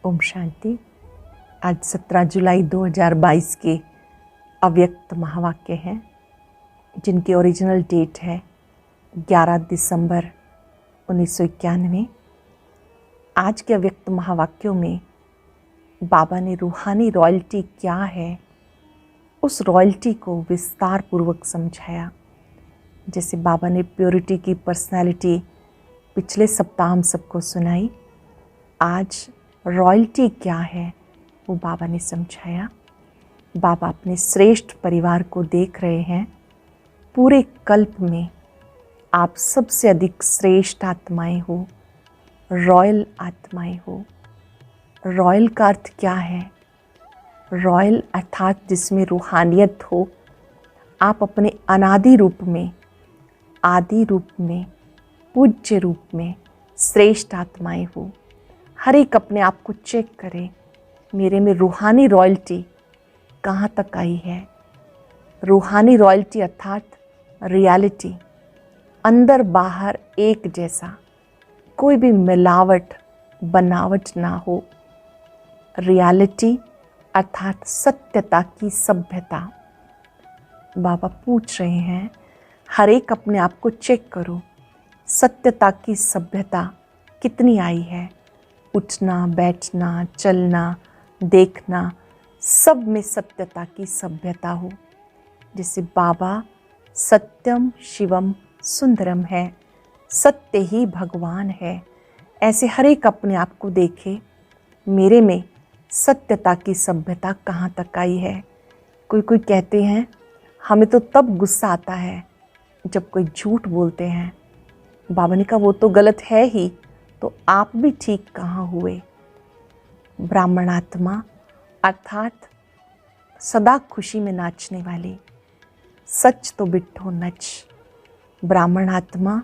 ओम शांति। आज 17 जुलाई 2022 के अव्यक्त महावाक्य हैं जिनकी ओरिजिनल डेट है 11 दिसंबर 1991। आज के अव्यक्त महावाक्यों में बाबा ने रूहानी रॉयल्टी क्या है उस रॉयल्टी को विस्तार पूर्वक समझाया। जैसे बाबा ने प्योरिटी की पर्सनालिटी पिछले सप्ताह हम सबको सुनाई, आज रॉयल्टी क्या है वो बाबा ने समझाया। बाबा अपने श्रेष्ठ परिवार को देख रहे हैं। पूरे कल्प में आप सबसे अधिक श्रेष्ठ आत्माएं हो, रॉयल आत्माएं हो। रॉयल का अर्थ क्या है? रॉयल अर्थात जिसमें रूहानियत हो। आप अपने अनादि रूप में, आदि रूप में, पूज्य रूप में श्रेष्ठ आत्माएं हो। हर एक अपने आप को चेक करे, मेरे में रूहानी रॉयल्टी कहाँ तक आई है। रूहानी रॉयल्टी अर्थात रियलिटी, अंदर बाहर एक जैसा, कोई भी मिलावट बनावट ना हो। रियलिटी अर्थात सत्यता की सभ्यता। बाबा पूछ रहे हैं, हर एक अपने आप को चेक करो, सत्यता की सभ्यता कितनी आई है। उठना, बैठना, चलना, देखना, सब में सत्यता की सभ्यता हो। जैसे बाबा सत्यम शिवम सुंदरम है, सत्य ही भगवान है। ऐसे हर एक अपने आप को देखे, मेरे में सत्यता की सभ्यता कहाँ तक आई है। कोई कोई कहते हैं हमें तो तब गुस्सा आता है जब कोई झूठ बोलते हैं। बाबा ने कहा वो तो गलत है ही, तो आप भी ठीक कहाँ हुए। ब्राह्मणात्मा अर्थात सदा खुशी में नाचने वाली, सच तो बिट्ठो नच। ब्राह्मण आत्मा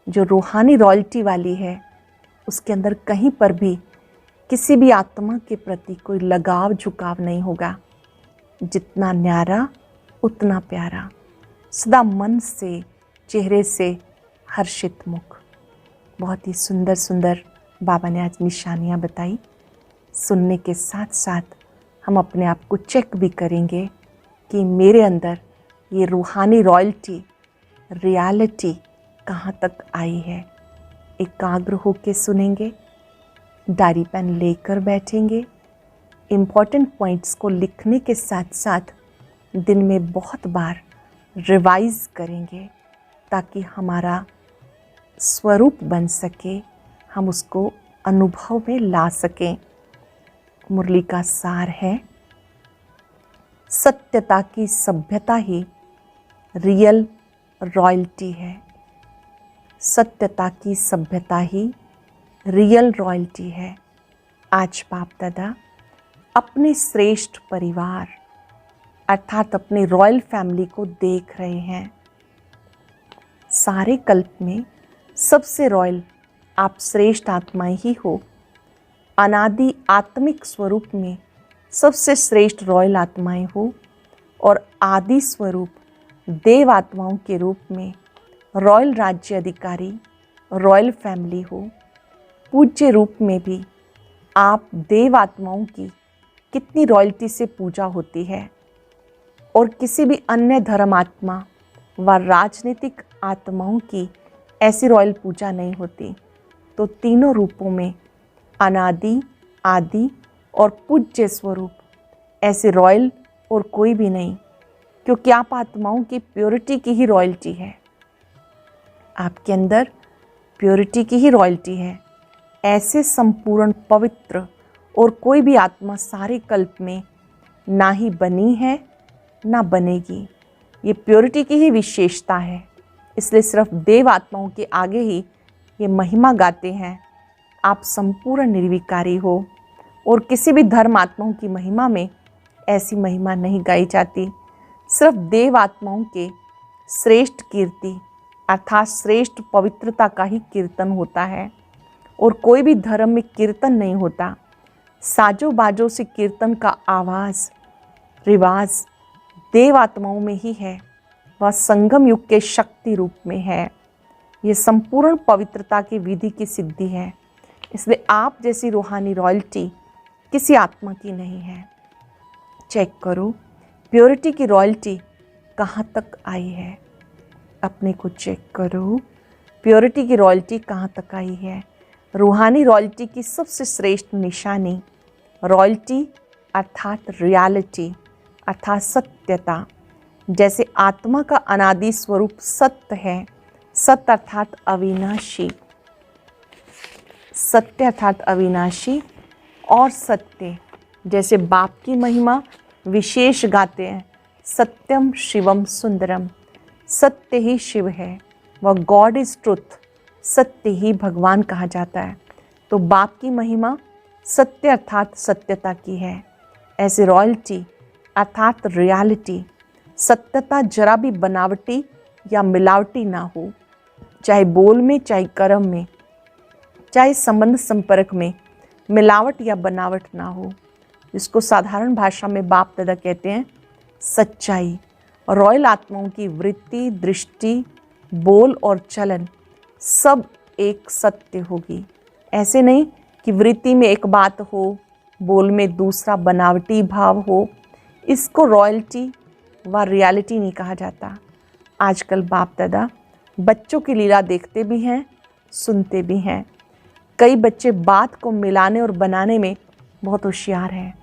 जो रूहानी रॉयल्टी वाली है, उसके अंदर कहीं पर भी किसी भी आत्मा के प्रति कोई लगाव झुकाव नहीं होगा। जितना न्यारा उतना प्यारा, सदा मन से, चेहरे से हर्षित मुख। बहुत ही सुंदर सुंदर बाबा ने आज निशानियाँ बताई। सुनने के साथ साथ हम अपने आप को चेक भी करेंगे कि मेरे अंदर ये रूहानी रॉयल्टी, रियलिटी कहाँ तक आई है। एकाग्र होके सुनेंगे, डायरी पेन लेकर बैठेंगे, इम्पॉर्टेंट पॉइंट्स को लिखने के साथ साथ दिन में बहुत बार रिवाइज करेंगे ताकि हमारा स्वरूप बन सके, हम उसको अनुभव में ला सकें। मुरली का सार है, सत्यता की सभ्यता ही रियल रॉयल्टी है। सत्यता की सभ्यता ही रियल रॉयल्टी है। आज बाप दादा अपने श्रेष्ठ परिवार अर्थात अपने रॉयल फैमिली को देख रहे हैं। सारे कल्प में सबसे रॉयल आप श्रेष्ठ आत्माएं ही हो। अनादि आत्मिक स्वरूप में सबसे श्रेष्ठ रॉयल आत्माएं हो और आदि स्वरूप देव आत्माओं के रूप में रॉयल राज्य अधिकारी, रॉयल फैमिली हो। पूज्य रूप में भी आप देव आत्माओं की कितनी रॉयल्टी से पूजा होती है और किसी भी अन्य धर्मात्मा व राजनीतिक आत्माओं की ऐसी रॉयल पूजा नहीं होती। तो तीनों रूपों में अनादि, आदि और पूज्य स्वरूप ऐसे रॉयल और कोई भी नहीं, क्योंकि आप आत्माओं की प्योरिटी की ही रॉयल्टी है। आपके अंदर प्योरिटी की ही रॉयल्टी है। ऐसे संपूर्ण पवित्र और कोई भी आत्मा सारे कल्प में ना ही बनी है ना बनेगी। ये प्योरिटी की ही विशेषता है। इसलिए सिर्फ देव आत्माओं के आगे ही ये महिमा गाते हैं, आप संपूर्ण निर्विकारी हो। और किसी भी धर्म आत्माओं की महिमा में ऐसी महिमा नहीं गाई जाती। सिर्फ देव आत्माओं के श्रेष्ठ कीर्ति अर्थात श्रेष्ठ पवित्रता का ही कीर्तन होता है और कोई भी धर्म में कीर्तन नहीं होता। साजो बाजों से कीर्तन का आवाज़, रिवाज देव आत्माओं में ही है। वह संगम युग के शक्ति रूप में है। ये संपूर्ण पवित्रता की विधि की सिद्धि है। इसलिए आप जैसी रूहानी रॉयल्टी किसी आत्मा की नहीं है। चेक करो प्योरिटी की रॉयल्टी कहाँ तक आई है। अपने को चेक करो प्योरिटी की रॉयल्टी कहाँ तक आई है। रूहानी रॉयल्टी की सबसे श्रेष्ठ निशानी रॉयल्टी अर्थात रियलिटी अर्थात सत्यता। जैसे आत्मा का अनादि स्वरूप सत्य है, सत्य अर्थात अविनाशी, सत्य अर्थात अविनाशी और सत्य। जैसे बाप की महिमा विशेष गाते हैं, सत्यम शिवम सुंदरम, सत्य ही शिव है, वह गॉड इज ट्रुथ, सत्य ही भगवान कहा जाता है। तो बाप की महिमा सत्य अर्थात सत्यता की है। ऐसे रॉयल्टी अर्थात रियलिटी सत्यता जरा भी बनावटी या मिलावटी ना हो, चाहे बोल में, चाहे कर्म में, चाहे संबंध संपर्क में मिलावट या बनावट ना हो। जिसको साधारण भाषा में बाप दादा कहते हैं सच्चाई। रॉयल आत्माओं की वृत्ति, दृष्टि, बोल और चलन सब एक सत्य होगी। ऐसे नहीं कि वृत्ति में एक बात हो, बोल में दूसरा बनावटी भाव हो। इसको रॉयल्टी व रियलिटी नहीं कहा जाता। आजकल बाप दादा बच्चों की लीला देखते भी हैं, सुनते भी हैं। कई बच्चे बात को मिलाने और बनाने में बहुत होशियार हैं,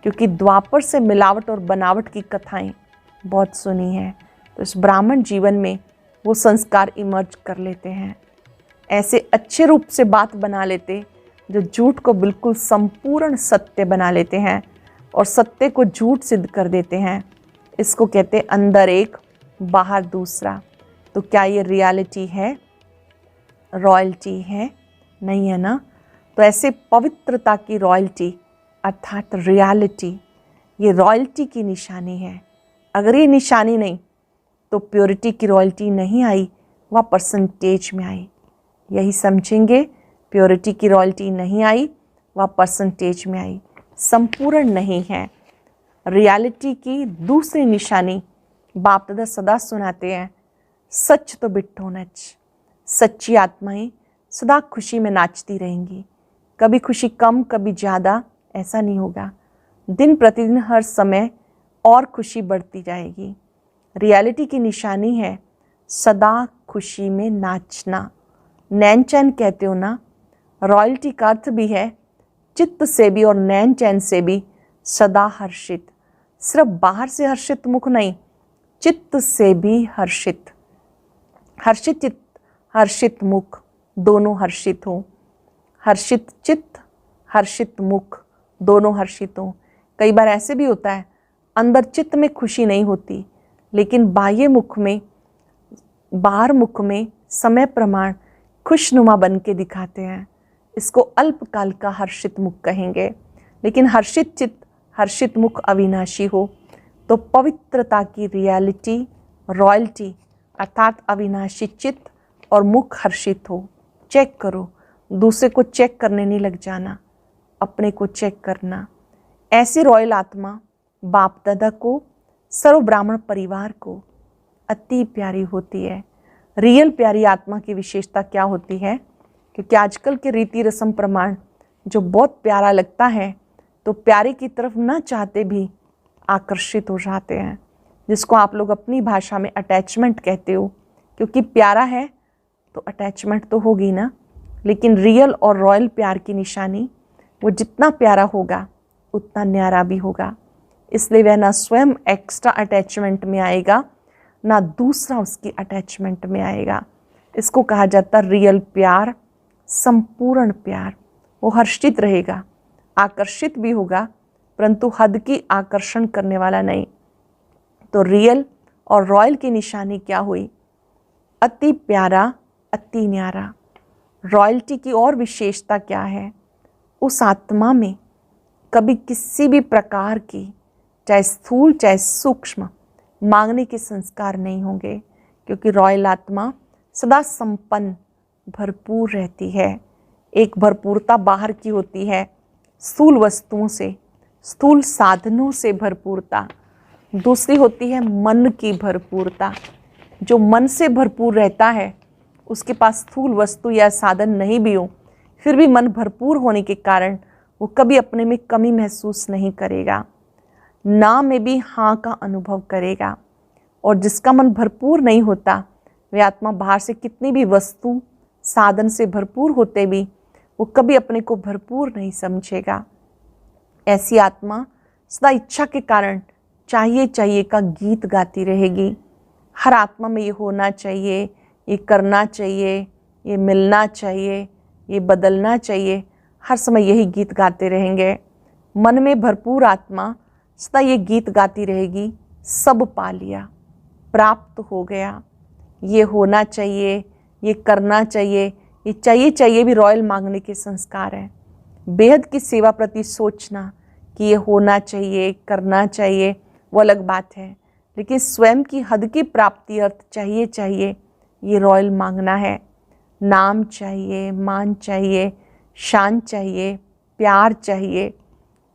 क्योंकि द्वापर से मिलावट और बनावट की कथाएं बहुत सुनी हैं। तो इस ब्राह्मण जीवन में वो संस्कार इमर्ज कर लेते हैं। ऐसे अच्छे रूप से बात बना लेते जो झूठ को बिल्कुल संपूर्ण सत्य बना लेते हैं और सत्य को झूठ सिद्ध कर देते हैं। इसको कहते हैं अंदर एक बाहर दूसरा। तो क्या ये रियलिटी है, रॉयल्टी है? नहीं है ना। तो ऐसे पवित्रता की रॉयल्टी अर्थात रियलिटी, ये रॉयल्टी की निशानी है। अगर ये निशानी नहीं तो प्योरिटी की रॉयल्टी नहीं आई, वह परसेंटेज में आई। यही समझेंगे, प्योरिटी की रॉयल्टी नहीं आई, वह परसेंटेज में आई, संपूर्ण नहीं है। रियलिटी की दूसरी निशानी बाप दादा सदा सुनाते हैं, सच तो बिट्ठो नच। सच्ची आत्माएं सदा खुशी में नाचती रहेंगी, कभी खुशी कम कभी ज़्यादा ऐसा नहीं होगा। दिन प्रतिदिन हर समय और खुशी बढ़ती जाएगी। रियलिटी की निशानी है सदा खुशी में नाचना। नैन चैन कहते हो ना, रॉयल्टी का अर्थ भी है चित्त से भी और नैन चैन से भी सदा हर्षित। सिर्फ बाहर से हर्षित मुख नहीं, चित्त से भी हर्षित। हर्षित चित्त, हर्षित मुख, दोनों हर्षित हों। हर्षित चित्त, हर्षित मुख, दोनों हर्षित हों। कई बार ऐसे भी होता है अंदर चित्त में खुशी नहीं होती, लेकिन बाह्य मुख में, बाहर मुख में समय प्रमाण खुशनुमा बन के दिखाते हैं। इसको अल्पकाल का हर्षित मुख कहेंगे। लेकिन हर्षित चित्त, हर्षित मुख अविनाशी हो तो पवित्रता की रियलिटी, रॉयल्टी अर्थात अविनाशी चित्त और मुख हर्षित हो। चेक करो, दूसरे को चेक करने नहीं लग जाना, अपने को चेक करना। ऐसी रॉयल आत्मा बाप दादा को, सर्व ब्राह्मण परिवार को अति प्यारी होती है। रियल प्यारी आत्मा की विशेषता क्या होती है? क्योंकि आजकल के रीति रस्म प्रमाण जो बहुत प्यारा लगता है तो प्यारे की तरफ न चाहते भी आकर्षित हो जाते हैं, जिसको आप लोग अपनी भाषा में अटैचमेंट कहते हो। क्योंकि प्यारा है तो अटैचमेंट तो होगी ना। लेकिन रियल और रॉयल प्यार की निशानी, वो जितना प्यारा होगा उतना न्यारा भी होगा। इसलिए वह ना स्वयं एक्स्ट्रा अटैचमेंट में आएगा, ना दूसरा उसकी अटैचमेंट में आएगा। इसको कहा जाता है रियल प्यार, संपूर्ण प्यार। वो हर्षित रहेगा, आकर्षित भी होगा, परंतु हद की आकर्षण करने वाला नहीं। तो रियल और रॉयल की निशानी क्या हुई? अति प्यारा, अति न्यारा। रॉयल्टी की और विशेषता क्या है? उस आत्मा में कभी किसी भी प्रकार की, चाहे स्थूल चाहे सूक्ष्म, मांगने के संस्कार नहीं होंगे, क्योंकि रॉयल आत्मा सदा संपन्न, भरपूर रहती है। एक भरपूरता बाहर की होती है, स्थूल वस्तुओं से, स्थूल साधनों से भरपूरता। दूसरी होती है मन की भरपूरता। जो मन से भरपूर रहता है, उसके पास स्थूल वस्तु या साधन नहीं भी हो, फिर भी मन भरपूर होने के कारण वो कभी अपने में कमी महसूस नहीं करेगा, ना में भी हाँ का अनुभव करेगा। और जिसका मन भरपूर नहीं होता, वे आत्मा बाहर से कितनी भी वस्तु साधन से भरपूर होते भी वो कभी अपने को भरपूर नहीं समझेगा। ऐसी आत्मा सदा इच्छा के कारण चाहिए चाहिए का गीत गाती रहेगी। हर आत्मा में ये होना चाहिए, ये करना चाहिए, ये मिलना चाहिए, ये बदलना चाहिए, हर समय यही गीत गाते रहेंगे। मन में भरपूर आत्मा सदा ये गीत गाती रहेगी, सब पा लिया, प्राप्त हो गया, ये होना चाहिए, ये करना चाहिए, ये चाहिए चाहिए भी रॉयल मांगने के संस्कार है। बेहद की सेवा प्रति सोचना कि ये होना चाहिए, करना चाहिए, वो अलग बात है, लेकिन स्वयं की हद की प्राप्ति अर्थ चाहिए चाहिए ये रॉयल मांगना है। नाम चाहिए, मान चाहिए, शान चाहिए, प्यार चाहिए,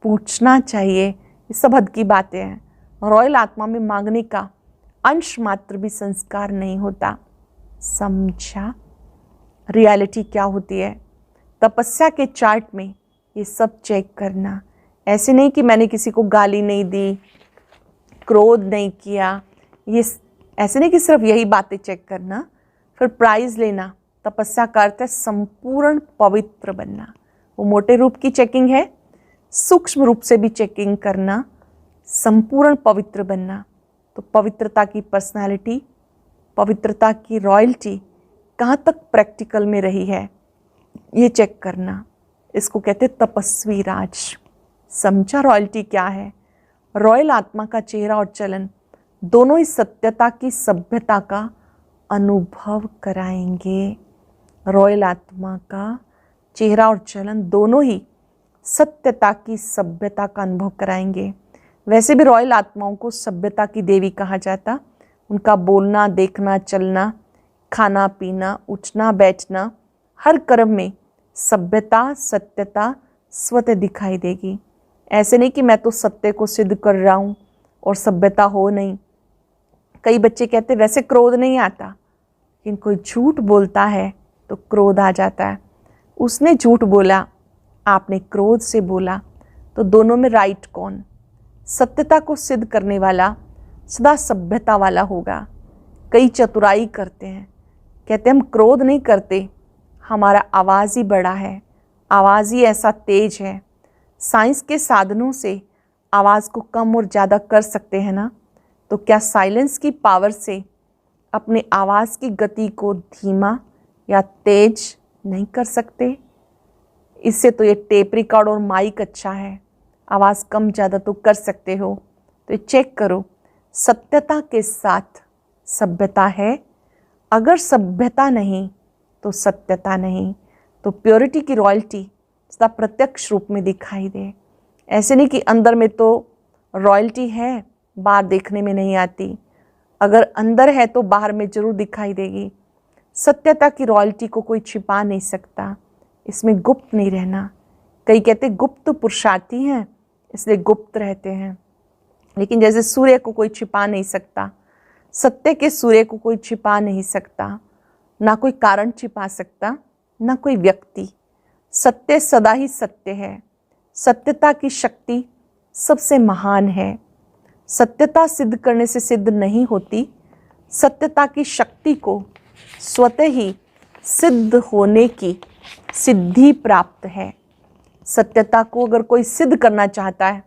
पूछना चाहिए, ये सब हद की बातें हैं। रॉयल आत्मा में मांगने का अंश मात्र भी संस्कार नहीं होता। समझा? रियलिटी क्या होती है? तपस्या के चार्ट में ये सब चेक करना। ऐसे नहीं कि मैंने किसी को गाली नहीं दी, क्रोध नहीं किया, ये ऐसे नहीं कि सिर्फ यही बातें चेक करना फिर प्राइज लेना। तपस्या का अर्थ है संपूर्ण पवित्र बनना। वो मोटे रूप की चेकिंग है, सूक्ष्म रूप से भी चेकिंग करना, संपूर्ण पवित्र बनना। तो पवित्रता की पर्सनालिटी, पवित्रता की रॉयल्टी कहाँ तक प्रैक्टिकल में रही है ये चेक करना, इसको कहते तपस्वी राज। समझा रॉयल्टी क्या है? रॉयल आत्मा का चेहरा और चलन दोनों ही सत्यता की सभ्यता का अनुभव कराएंगे। रॉयल आत्मा का चेहरा और चलन दोनों ही सत्यता की सभ्यता का अनुभव कराएंगे। वैसे भी रॉयल आत्माओं को सभ्यता की देवी कहा जाता। उनका बोलना, देखना, चलना, खाना पीना, उठना बैठना, हर कर्म में सभ्यता, सत्यता स्वतः दिखाई देगी। ऐसे नहीं कि मैं तो सत्य को सिद्ध कर रहा हूँ और सभ्यता हो नहीं। कई बच्चे कहते वैसे क्रोध नहीं आता, लेकिन कोई झूठ बोलता है तो क्रोध आ जाता है। उसने झूठ बोला, आपने क्रोध से बोला, तो दोनों में राइट कौन? सत्यता को सिद्ध करने वाला सदा सभ्यता वाला होगा। कई चतुराई करते हैं, कहते हम क्रोध नहीं करते, हमारा आवाज़ ही बड़ा है, आवाज़ ही ऐसा तेज है। साइंस के साधनों से आवाज़ को कम और ज़्यादा कर सकते हैं ना, तो क्या साइलेंस की पावर से अपने आवाज़ की गति को धीमा या तेज नहीं कर सकते? इससे तो ये टेप रिकॉर्ड और माइक अच्छा है, आवाज़ कम ज़्यादा तो कर सकते हो। तो ये चेक करो, सत्यता के साथ सभ्यता है। अगर सभ्यता नहीं तो सत्यता नहीं। तो प्योरिटी की रॉयल्टी सदा प्रत्यक्ष रूप में दिखाई दे। ऐसे नहीं कि अंदर में तो रॉयल्टी है, बाहर देखने में नहीं आती। अगर अंदर है तो बाहर में जरूर दिखाई देगी। सत्यता की रॉयल्टी को कोई छिपा नहीं सकता, इसमें गुप्त नहीं रहना। कई कहते गुप्त पुरुषार्थी हैं इसलिए गुप्त रहते हैं, लेकिन जैसे सूर्य को कोई छिपा नहीं सकता, सत्य के सूर्य को कोई छिपा नहीं सकता, ना कोई कारण छिपा सकता, ना कोई व्यक्ति। सत्य सदा ही सत्य है। सत्यता की शक्ति सबसे महान है। सत्यता सिद्ध करने से सिद्ध नहीं होती, सत्यता की शक्ति को स्वतः ही सिद्ध होने की सिद्धि प्राप्त है। सत्यता को अगर कोई सिद्ध करना चाहता है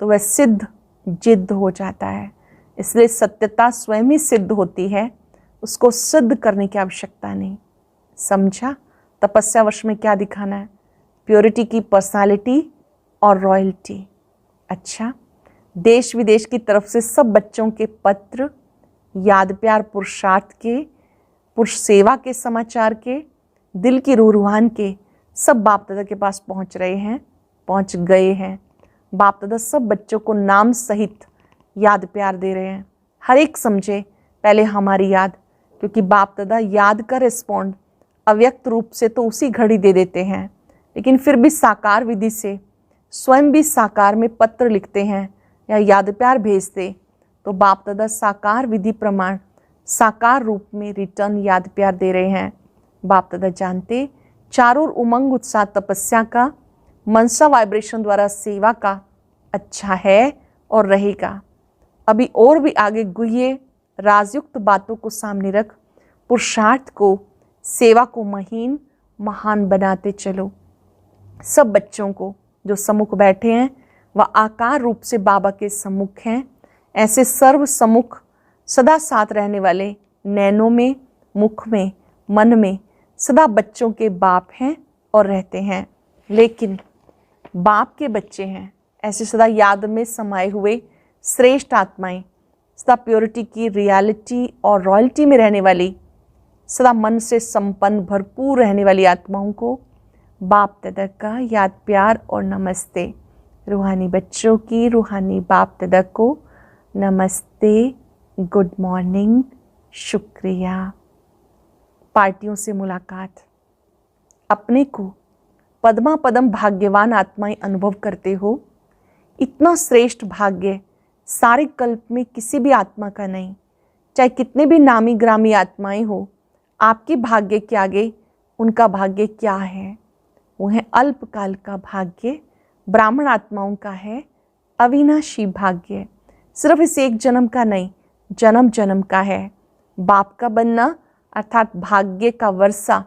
तो वह सिद्ध जिद्द हो जाता है। इसलिए सत्यता स्वयं ही सिद्ध होती है, उसको सिद्ध करने की आवश्यकता नहीं। समझा? तपस्या वर्ष में क्या दिखाना है? प्योरिटी की पर्सनालिटी और रॉयल्टी। अच्छा, देश विदेश की तरफ से सब बच्चों के पत्र, याद प्यार पुरुषार्थ के, पुरुष सेवा के समाचार के, दिल की रूहान के सब बाप दादा के पास पहुंच रहे हैं, पहुंच गए हैं। बाप दादा सब बच्चों को नाम सहित याद प्यार दे रहे हैं। हर एक समझे पहले हमारी याद, क्योंकि बाप दादा याद का रिस्पॉन्ड अव्यक्त रूप से तो उसी घड़ी दे देते हैं, लेकिन फिर भी साकार विधि से स्वयं भी साकार में पत्र लिखते हैं या याद प्यार भेजते, तो बाप दादा साकार विधि प्रमाण साकार रूप में रिटर्न याद प्यार दे रहे हैं। बाप दादा जानते चारों उमंग उत्साह तपस्या का मनसा वाइब्रेशन द्वारा सेवा का अच्छा है और रहेगा। अभी और भी आगे गुह्य राजयुक्त बातों को सामने रख पुरुषार्थ को, सेवा को महीन महान बनाते चलो। सब बच्चों को जो सम्मुख बैठे हैं वह आकार रूप से बाबा के सम्मुख हैं। ऐसे सर्व सम्मुख सदा साथ रहने वाले नैनों में, मुख में, मन में सदा बच्चों के बाप हैं और रहते हैं, लेकिन बाप के बच्चे हैं। ऐसे सदा याद में समाये हुए श्रेष्ठ आत्माएं, सदा प्योरिटी की रियलिटी और रॉयल्टी में रहने वाली, सदा मन से संपन्न भरपूर रहने वाली आत्माओं को बाप दादा का याद, प्यार और नमस्ते। रूहानी बच्चों की रूहानी बाप दादा को नमस्ते, गुड मॉर्निंग, शुक्रिया। पार्टियों से मुलाकात। अपने को पद्मा पदम भाग्यवान आत्माएं अनुभव करते हो। इतना श्रेष्ठ भाग्य सारे कल्प में किसी भी आत्मा का नहीं। चाहे कितने भी नामी ग्रामी आत्माएं हो, आपके भाग्य के आगे उनका भाग्य क्या है? वो है अल्पकाल का भाग्य। ब्राह्मण आत्माओं का है अविनाशी भाग्य। सिर्फ इस एक जन्म का नहीं, जन्म जन्म का है। बाप का बनना अर्थात भाग्य का वर्षा,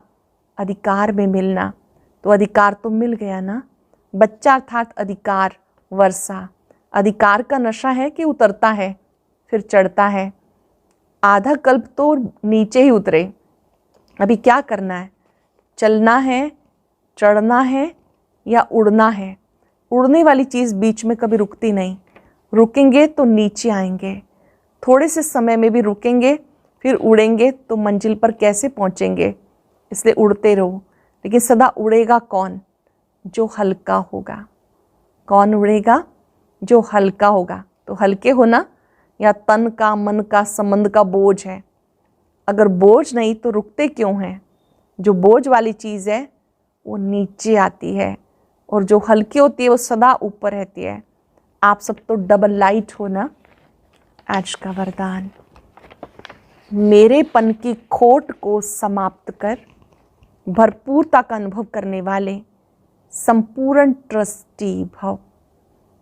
अधिकार में मिलना। तो अधिकार तो मिल गया ना। बच्चा अर्थात अधिकार, वर्षा। अधिकार का नशा है कि उतरता है फिर चढ़ता है। आधा कल्प तो नीचे ही उतरे। अभी क्या करना है? चलना है, चढ़ना है या उड़ना है? उड़ने वाली चीज़ बीच में कभी रुकती नहीं। रुकेंगे तो नीचे आएंगे। थोड़े से समय में भी रुकेंगे फिर उड़ेंगे तो मंजिल पर कैसे पहुंचेंगे? इसलिए उड़ते रहो। लेकिन सदा उड़ेगा कौन? जो हल्का होगा। कौन उड़ेगा? जो हल्का होगा। तो हल्के होना या तन का, मन का, संबंध का बोझ है। अगर बोझ नहीं तो रुकते क्यों हैं? जो बोझ वाली चीज़ है वो नीचे आती है और जो हल्की होती है वो सदा ऊपर रहती है। आप सब तो डबल लाइट हो ना। आज का वरदान, मेरेपन की खोट को समाप्त कर भरपूरता का अनुभव करने वाले संपूर्ण ट्रस्टी भव।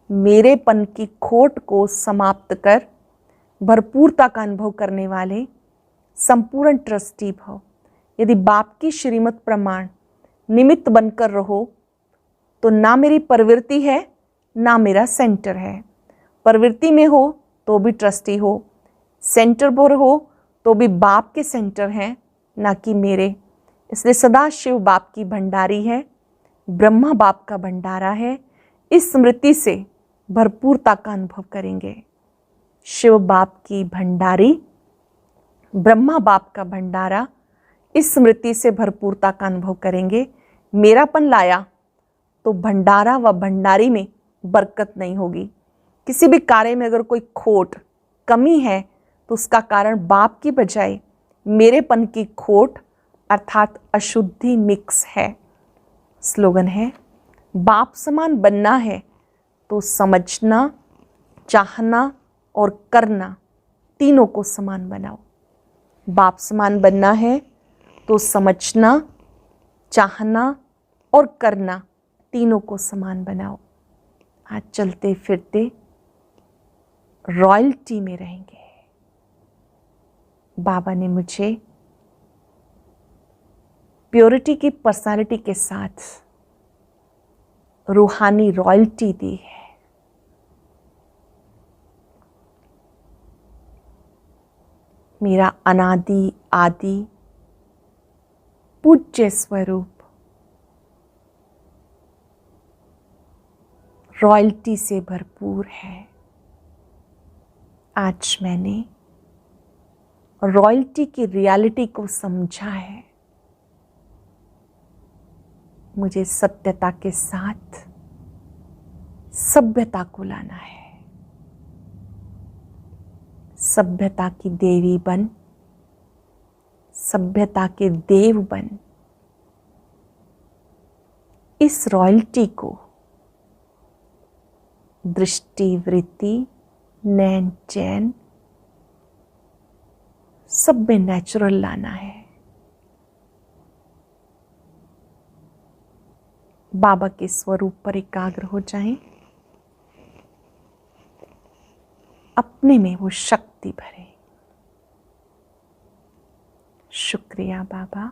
मेरेपन की खोट को समाप्त कर भरपूरता का अनुभव करने वाले संपूर्ण ट्रस्टी भव। यदि बाप की श्रीमत प्रमाण निमित्त बनकर रहो तो ना मेरी प्रवृत्ति है ना मेरा सेंटर है। प्रवृत्ति में हो तो भी ट्रस्टी हो, सेंटर पर हो तो भी बाप के सेंटर हैं ना कि मेरे। इसलिए सदा शिव बाप की भंडारी है, ब्रह्मा बाप का भंडारा है। इस स्मृति से भरपूरता का अनुभव करेंगे। शिव बाप की भंडारी, ब्रह्मा बाप का भंडारा, इस स्मृति से भरपूरता का अनुभव करेंगे। मेरापन लाया तो भंडारा व भंडारी में बरकत नहीं होगी। किसी भी कार्य में अगर कोई खोट, कमी है तो उसका कारण बाप की बजाय मेरेपन की खोट अर्थात अशुद्धि मिक्स है। स्लोगन है, बाप समान बनना है तो समझना, चाहना और करना तीनों को समान बनाओ। बाप समान बनना है तो समझना, चाहना और करना तीनों को समान बनाओ। आज चलते फिरते रॉयल्टी में रहेंगे। बाबा ने मुझे प्योरिटी की पर्सनालिटी के साथ रूहानी रॉयल्टी दी है। मेरा अनादि आदि पूज्य स्वरूप रॉयल्टी से भरपूर है। आज मैंने रॉयल्टी की रियलिटी को समझा है। मुझे सत्यता के साथ सभ्यता को लाना है। सभ्यता की देवी बन, सभ्यता के देव बन। इस रॉयल्टी को दृष्टि, वृत्ति, नैन, चैन सब में नेचुरल लाना है। बाबा के स्वरूप पर एकाग्र हो जाएं। अपने में वो शक्ति भरें। शुक्रिया बाबा।